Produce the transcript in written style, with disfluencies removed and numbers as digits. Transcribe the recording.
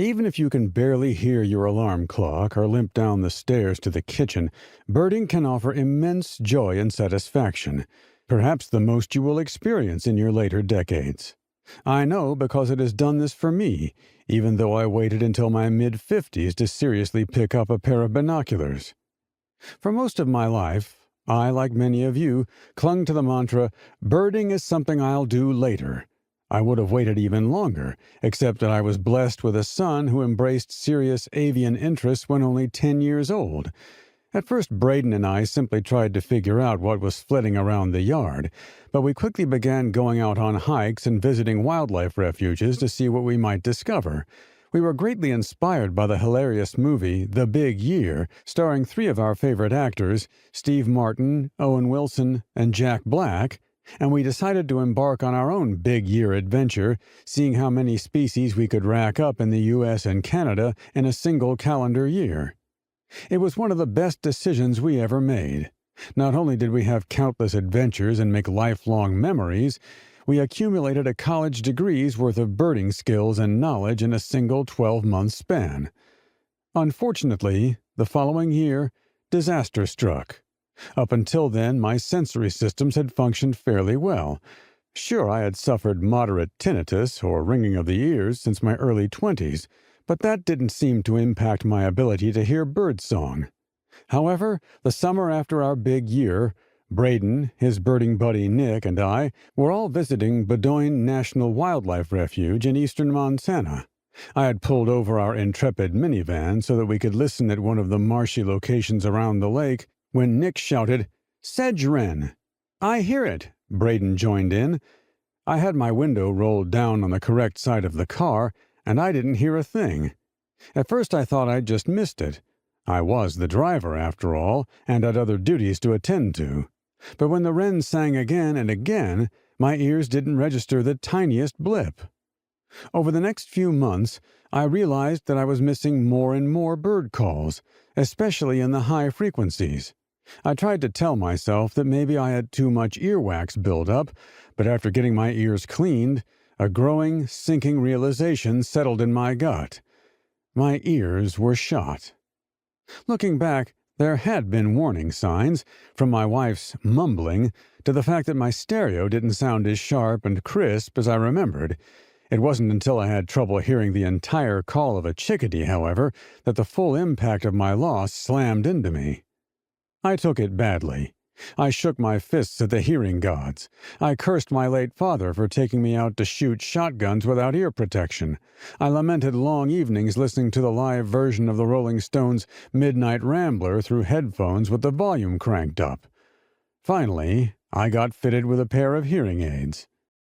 Even if you can barely hear your alarm clock or limp down the stairs to the kitchen, birding can offer immense joy and satisfaction, perhaps the most you will experience in your later decades. I know because it has done this for me, even though I waited until my mid-50s to seriously pick up a pair of binoculars. For most of my life, I, like many of you, clung to the mantra, birding is something I'll do later. I would have waited even longer, except that I was blessed with a son who embraced serious avian interests when only 10 years old. At first, Braden and I simply tried to figure out what was flitting around the yard, but we quickly began going out on hikes and visiting wildlife refuges to see what we might discover. We were greatly inspired by the hilarious movie The Big Year, starring 3 of our favorite actors, Steve Martin, Owen Wilson, and Jack Black, and we decided to embark on our own big year adventure, seeing how many species we could rack up in the U.S. and Canada in a single calendar year. It was one of the best decisions we ever made. Not only did we have countless adventures and make lifelong memories, we accumulated a college degree's worth of birding skills and knowledge in a single 12-month span. Unfortunately, the following year, disaster struck. Up until then, my sensory systems had functioned fairly well. Sure, I had suffered moderate tinnitus, or ringing of the ears, since my early 20s, but that didn't seem to impact my ability to hear birdsong. However, the summer after our big year, Braden, his birding buddy Nick, and I were all visiting Bedoin National Wildlife Refuge in eastern Montana. I had pulled over our Intrepid minivan so that we could listen at one of the marshy locations around the lake when Nick shouted, "Sedge wren!" "I hear it," Braden joined in. I had my window rolled down on the correct side of the car, and I didn't hear a thing. At first I thought I'd just missed it. I was the driver, after all, and had other duties to attend to. But when the wren sang again and again, my ears didn't register the tiniest blip. Over the next few months, I realized that I was missing more and more bird calls, especially in the high frequencies. I tried to tell myself that maybe I had too much earwax built up, but after getting my ears cleaned, a growing, sinking realization settled in my gut. My ears were shot. Looking back, there had been warning signs, from my wife's mumbling to the fact that my stereo didn't sound as sharp and crisp as I remembered. It wasn't until I had trouble hearing the entire call of a chickadee, however, that the full impact of my loss slammed into me. I took it badly. I shook my fists at the hearing gods. I cursed my late father for taking me out to shoot shotguns without ear protection. I lamented long evenings listening to the live version of the Rolling Stones' Midnight Rambler through headphones with the volume cranked up. Finally, I got fitted with a pair of hearing aids.